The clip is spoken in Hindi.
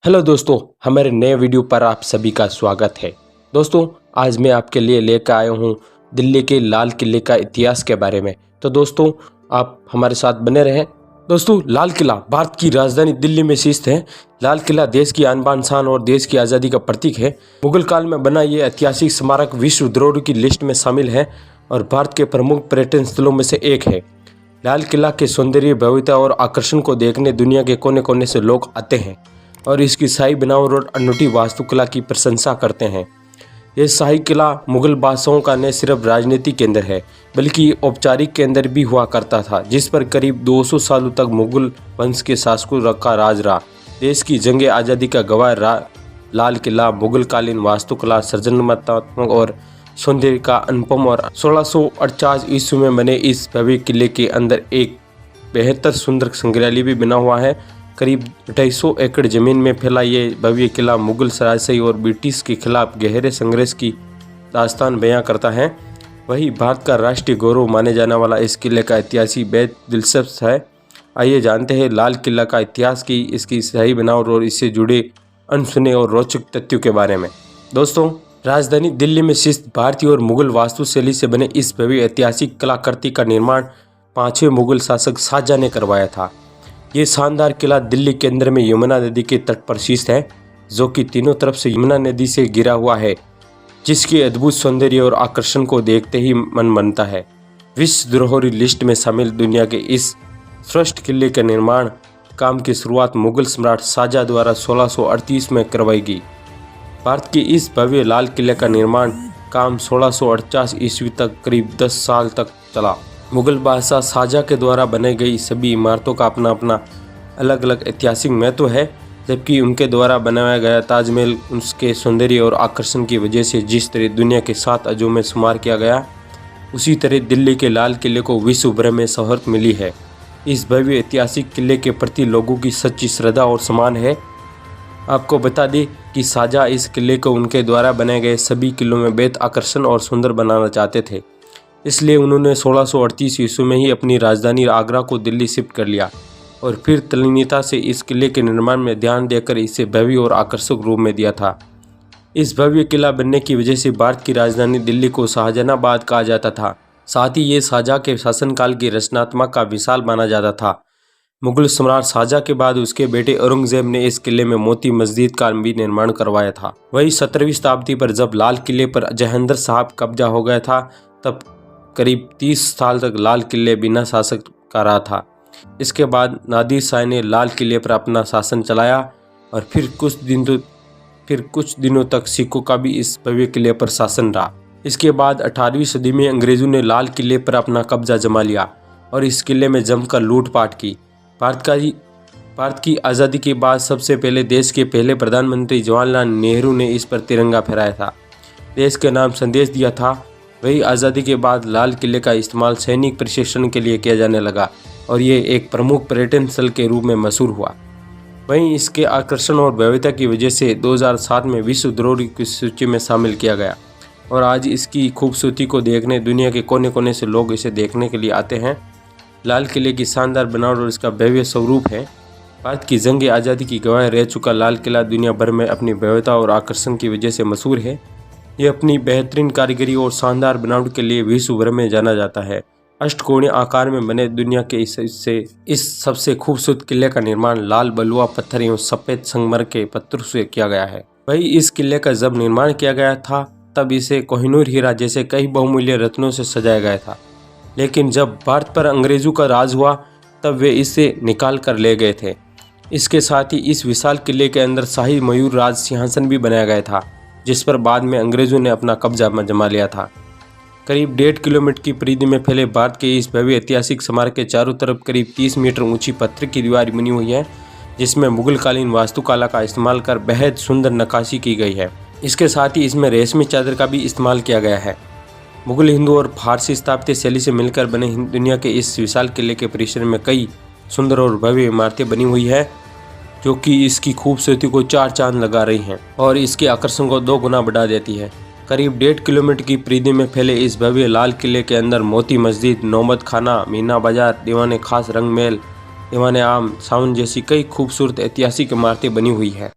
हेलो दोस्तों, हमारे नए वीडियो पर आप सभी का स्वागत है। दोस्तों, आज मैं आपके लिए लेकर आया हूँ दिल्ली के लाल किले का इतिहास के बारे में। तो दोस्तों, आप हमारे साथ बने रहें। दोस्तों, लाल किला भारत की राजधानी दिल्ली में स्थित है। लाल किला देश की आन बान शान और देश की आज़ादी का प्रतीक है। मुगल काल में बना ये ऐतिहासिक स्मारक विश्व धरोहर की लिस्ट में शामिल है और भारत के प्रमुख पर्यटन स्थलों में से एक है। लाल किला के सौंदर्य, भव्यता और आकर्षण को देखने दुनिया के कोने कोने से लोग आते हैं और इसकी शाही बनावट और अनूठी वास्तुकला की प्रशंसा करते हैं। यह शाही किला मुगल बादशाहों का न सिर्फ राजनीतिक केंद्र है बल्कि औपचारिक केंद्र भी हुआ करता था, जिस पर करीब 200 सालों तक मुगल वंश के शासकों का राज रहा। देश की जंग आज़ादी का गवाह लाल किला मुगल कालीन वास्तुकला, सृजनात्मक और सौंदर्य का अनुपम और 1648 ईस्वी में बने इस भव्य किले के अंदर एक बेहतर सुंदर संग्रहालय भी बना हुआ है। करीब 250 एकड़ जमीन में फैला ये भव्य किला मुगल राजशाही और ब्रिटिश के खिलाफ गहरे संघर्ष की दास्तान बयां करता है। वही भारत का राष्ट्रीय गौरव माने जाने वाला इस किले का इतिहास बेहद दिलचस्प है। आइए जानते हैं लाल किला का इतिहास की, इसकी शाही बनावट और इससे जुड़े अनसुने और रोचक तथ्यों के बारे में। दोस्तों, राजधानी दिल्ली में स्थित भारतीय और मुगल वास्तुशैली से बने इस भव्य ऐतिहासिक कलाकृति का निर्माण 5वें मुगल शासक शाहजहां ने करवाया था। ये शानदार किला दिल्ली केंद्र में यमुना नदी के तट पर स्थित है, जो कि तीनों तरफ से यमुना नदी से घिरा हुआ है, जिसके अद्भुत सौंदर्य और आकर्षण को देखते ही मन बनता है। विश्व धरोहर लिस्ट में शामिल दुनिया के इस श्रेष्ठ किले के निर्माण काम की शुरुआत मुगल सम्राट शाहजहां द्वारा 1638 में करवाई गई। भारत के इस भव्य लाल किले का निर्माण काम 1648 ईस्वी तक करीब 10 साल तक चला। मुगल बादशाह शाहजहां के द्वारा बनाई गई सभी इमारतों का अपना अपना अलग अलग ऐतिहासिक महत्व है, जबकि उनके द्वारा बनाया गया ताजमहल उसके सौंदर्य और आकर्षण की वजह से जिस तरह दुनिया के 7 अजूबों में शुमार किया गया, उसी तरह दिल्ली के लाल किले को विश्व भर में शोहरत मिली है। इस भव्य ऐतिहासिक किले के प्रति लोगों की सच्ची श्रद्धा और सम्मान है। आपको बता दें कि शाहजहां इस किले को उनके द्वारा बनाए गए सभी किलों में बेहद आकर्षण और सुंदर बनाना चाहते थे, इसलिए उन्होंने 1638 ईस्वी में ही अपनी राजधानी आगरा को दिल्ली शिफ्ट कर लिया और फिर तल्लीनता से इस किले के निर्माण में ध्यान देकर इसे भव्य और आकर्षक रूप में दिया था। इस भव्य किला बनने की वजह से भारत की राजधानी दिल्ली को शाहजहानाबाद कहा जाता था। साथ ही ये शाहजहां के शासनकाल की रचनात्मक का विशाल माना जाता था। मुगल सम्राट शाहजहां के बाद उसके बेटे औरंगजेब ने इस किले में मोती मस्जिद का भी निर्माण करवाया था। वही 17वीं शताब्दी पर जब लाल किले पर जहांगीर साहब कब्जा हो गया था, तब करीब 30 साल तक लाल किले बिना शासक का रहा था। इसके बाद नादिर शाह ने लाल किले पर अपना शासन चलाया और फिर कुछ दिनों तक सिखों का भी इस भव्य किले पर शासन रहा। इसके बाद 18वीं सदी में अंग्रेजों ने लाल किले पर अपना कब्जा जमा लिया और इस किले में जमकर लूटपाट की। भारत की आज़ादी के बाद सबसे पहले देश के पहले प्रधानमंत्री जवाहरलाल नेहरू ने इस पर तिरंगा फहराया था, देश के नाम संदेश दिया था। वही आज़ादी के बाद लाल किले का इस्तेमाल सैनिक प्रशिक्षण के लिए किया जाने लगा और ये एक प्रमुख पर्यटन स्थल के रूप में मशहूर हुआ। वहीं इसके आकर्षण और भव्यता की वजह से 2007 में विश्व धरोहर की सूची में शामिल किया गया और आज इसकी खूबसूरती को देखने दुनिया के कोने कोने से लोग इसे देखने के लिए आते हैं। लाल किले की शानदार बनावट और इसका भव्य स्वरूप है। भारत की जंग आज़ादी की गवाह रह चुका लाल किला दुनिया भर में अपनी भव्यता और आकर्षण की वजह से मशहूर है। ये अपनी बेहतरीन कारीगरी और शानदार बनावट के लिए विश्व भर में जाना जाता है। अष्टकोणीय आकार में बने दुनिया के इस सबसे खूबसूरत किले का निर्माण लाल बलुआ पत्थर एवं सफेद संगमरमर के पत्थर से किया गया है। वही इस किले का जब निर्माण किया गया था, तब इसे कोहिनूर हीरा जैसे कई बहुमूल्य रत्नों से सजाया गया था, लेकिन जब भारत पर अंग्रेजों का राज हुआ तब वे इसे निकाल कर ले गए थे। इसके साथ ही इस विशाल किले के अंदर शाही मयूर राज सिंहासन भी बनाया गया था, जिस पर बाद में अंग्रेजों ने अपना कब्जा जमा लिया था। करीब 1.5 किलोमीटर की परिधि में फैले भारत के इस भव्य ऐतिहासिक स्मारक के चारों तरफ करीब 30 मीटर ऊंची पत्थर की दीवार बनी हुई है, जिसमें मुगल कालीन वास्तुकला का इस्तेमाल कर बेहद सुंदर नक्काशी की गई है। इसके साथ ही इसमें रेशमी चादर का भी इस्तेमाल किया गया है। मुगल, हिंदू और फारसी स्थापत्य शैली से मिलकर बने दुनिया के इस विशाल किले के परिसर में कई सुंदर और भव्य इमारतें बनी हुई है, जो कि इसकी खूबसूरती को 4 चांद लगा रही हैं और इसके आकर्षण को 2 गुना बढ़ा देती है। करीब 1.5 किलोमीटर की परिधि में फैले इस भव्य लाल किले के अंदर मोती मस्जिद, नौबत खाना, मीना बाजार, दीवाने खास रंग महल, दीवाने आम सावन जैसी कई खूबसूरत ऐतिहासिक इमारतें बनी हुई है।